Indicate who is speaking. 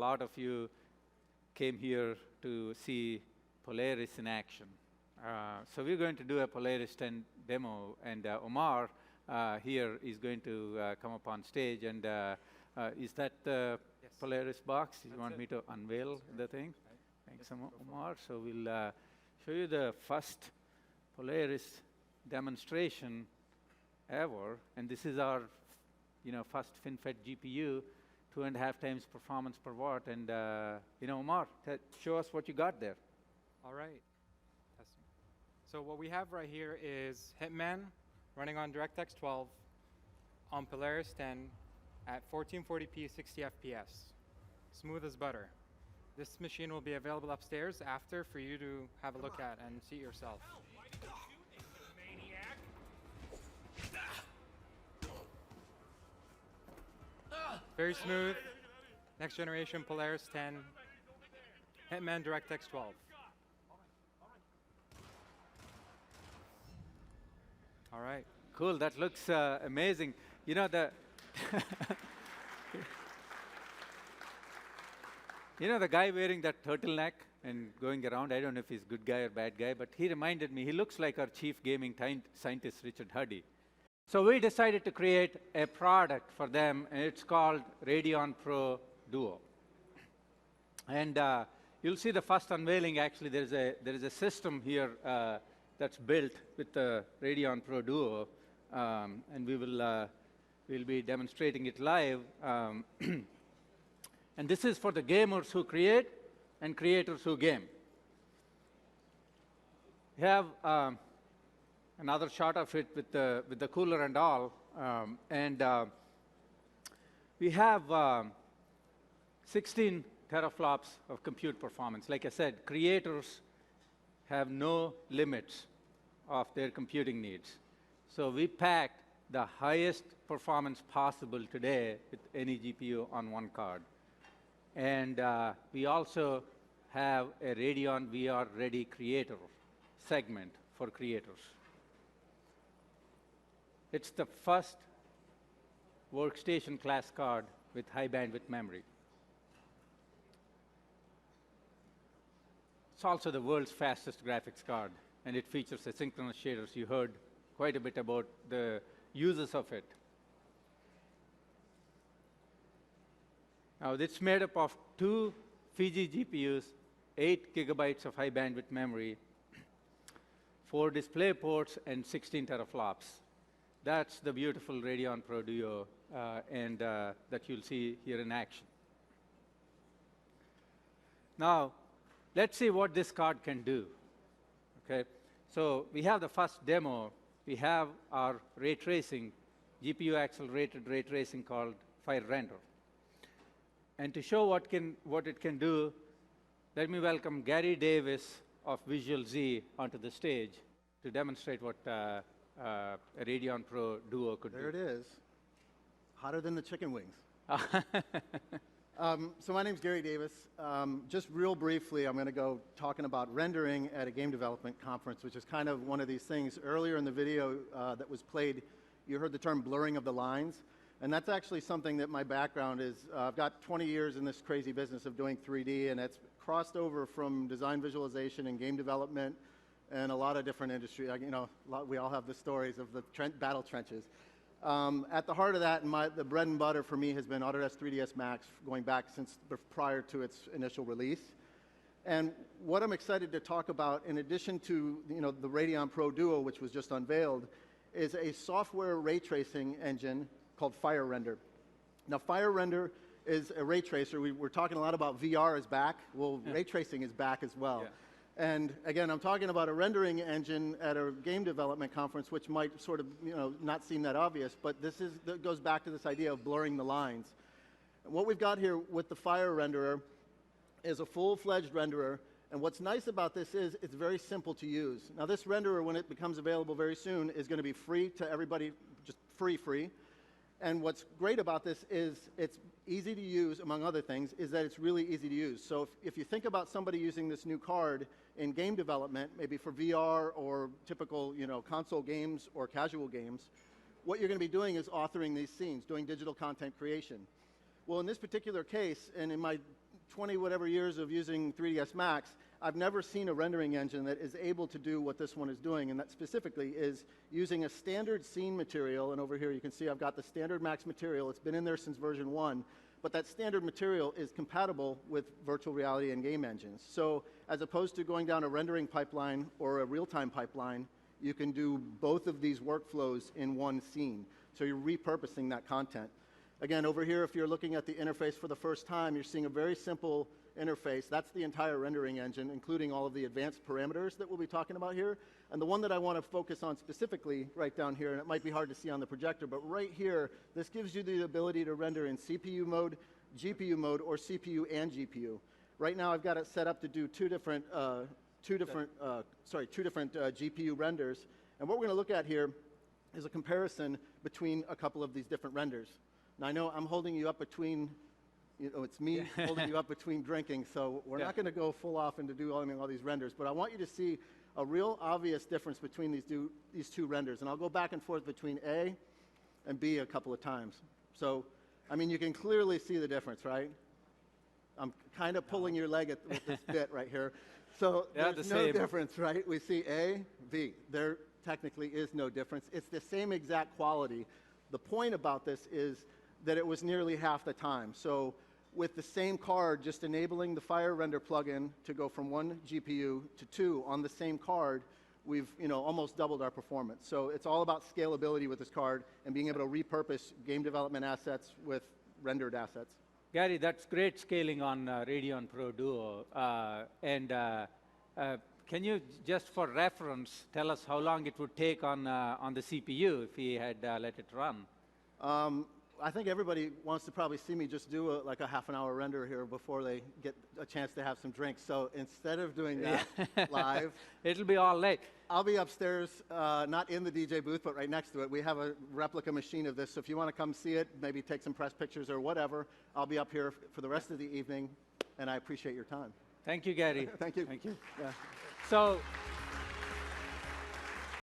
Speaker 1: lot of you came here to see Polaris in action. So we're going to do a Polaris 10 demo, and Omar here is going to come up on stage. And is that the yes. Polaris box? You want me to unveil the thing? Right. Thanks, Omar. So we'll show you the first Polaris demonstration ever, and this is our, first FinFET GPU, 2.5 times performance per watt. And Omar, show us what you got there.
Speaker 2: All right. So what we have right here is Hitman running on DirectX 12 on Polaris 10 at 1440p 60 FPS, smooth as butter. This machine will be available upstairs after for you to have a look at and see it yourself. Very smooth, next generation Polaris 10, Hitman DirectX 12. All right.
Speaker 1: Cool, that looks amazing. The the guy wearing that turtleneck and going around, I don't know if he's good guy or bad guy, but he reminded me, he looks like our chief gaming scientist, Richard Huddy. So we decided to create a product for them, and it's called Radeon Pro Duo. And you'll see the first unveiling. Actually, there is a system here that's built with the Radeon Pro Duo, and we'll be demonstrating it live. And this is for the gamers who create and creators who game. We have another shot of it with the cooler and all, and we have 16 teraflops of compute performance. Like I said, creators have no limits of their computing needs. So we packed the highest performance possible today with any GPU on one card. And we also have a Radeon VR Ready Creator segment for creators. It's the first workstation class card with high bandwidth memory. It's also the world's fastest graphics card, and it features asynchronous shaders. You heard quite a bit about the uses of it. Now, it's made up of 2 Fiji GPUs, 8 gigabytes of high bandwidth memory, 4 display ports, and 16 teraflops. That's the beautiful Radeon Pro Duo, and that you'll see here in action. Now, let's see what this card can do. Okay, so we have the first demo. We have our ray tracing, GPU accelerated ray tracing called FireRender. And to show what it can do, let me welcome Gary Davis of Visual Z onto the stage to demonstrate what a Radeon Pro Duo could do.
Speaker 3: There it is, hotter than the chicken wings. So my name's Gary Davis. Just real briefly, I'm going to go talking about rendering at a game development conference, which is kind of one of these things. Earlier in the video that was played, you heard the term blurring of the lines. And that's actually something that my background is. I've got 20 years in this crazy business of doing 3D, and it's crossed over from design visualization and game development and a lot of different industries. We all have the stories of the battle trenches. At the heart of that, and the bread and butter for me has been Autodesk 3ds Max, going back since prior to its initial release. And what I'm excited to talk about, in addition to the Radeon Pro Duo, which was just unveiled, is a software ray tracing engine called FireRender. Now, FireRender is a ray tracer. We're talking a lot about VR is back. Well, ray tracing is back as well. Yeah. And again, I'm talking about a rendering engine at a game development conference, which might sort of not seem that obvious, but that goes back to this idea of blurring the lines. And what we've got here with the FireRenderer is a full-fledged renderer. And what's nice about this is it's very simple to use. Now, this renderer, when it becomes available very soon, is going to be free to everybody, just free. And what's great about this is it's easy to use, among other things, is that it's really easy to use. So if you think about somebody using this new card in game development, maybe for VR or typical console games or casual games, what you're going to be doing is authoring these scenes, doing digital content creation. Well, in this particular case, and in my 20 whatever years of using 3ds Max, I've never seen a rendering engine that is able to do what this one is doing, and that specifically is using a standard scene material, and over here you can see I've got the standard Max material. It's been in there since version 1, but that standard material is compatible with virtual reality and game engines. So as opposed to going down a rendering pipeline or a real-time pipeline, you can do both of these workflows in one scene. So you're repurposing that content. Again, over here, if you're looking at the interface for the first time, you're seeing a very simple interface. That's the entire rendering engine, including all of the advanced parameters that we'll be talking about here. And the one that I want to focus on specifically right down here, and it might be hard to see on the projector, but right here, this gives you the ability to render in CPU mode, GPU mode, or CPU and GPU. Right now, I've got it set up to do two different GPU renders. And what we're going to look at here is a comparison between a couple of these different renders. Now, I know I'm holding you up between, it's me holding you up between drinking, so we're not going to go full off into do all these renders, but I want you to see a real obvious difference between these two renders. And I'll go back and forth between A and B a couple of times. So, I mean, you can clearly see the difference, right? I'm kind of pulling your leg with this bit right here. So there's no difference, right? We see A, B. There technically is no difference. It's the same exact quality. The point about this is that it was nearly half the time. So with the same card, just enabling the FireRender plugin to go from 1 GPU to 2 on the same card, we've almost doubled our performance. So it's all about scalability with this card and being able to repurpose game development assets with rendered assets.
Speaker 1: Gary, that's great scaling on Radeon Pro Duo. Can you, just for reference, tell us how long it would take on the CPU if we had let it run?
Speaker 3: I think everybody wants to probably see me just do like a half-an-hour render here before they get a chance to have some drinks. So instead of doing that live,
Speaker 1: it'll be all late.
Speaker 3: I'll be upstairs, not in the DJ booth, but right next to it. We have a replica machine of this, so if you want to come see it, maybe take some press pictures or whatever, I'll be up here for the rest of the evening, and I appreciate your time.
Speaker 1: Thank you, Gary.
Speaker 3: Thank you.
Speaker 1: Thank you.
Speaker 3: Yeah.
Speaker 1: So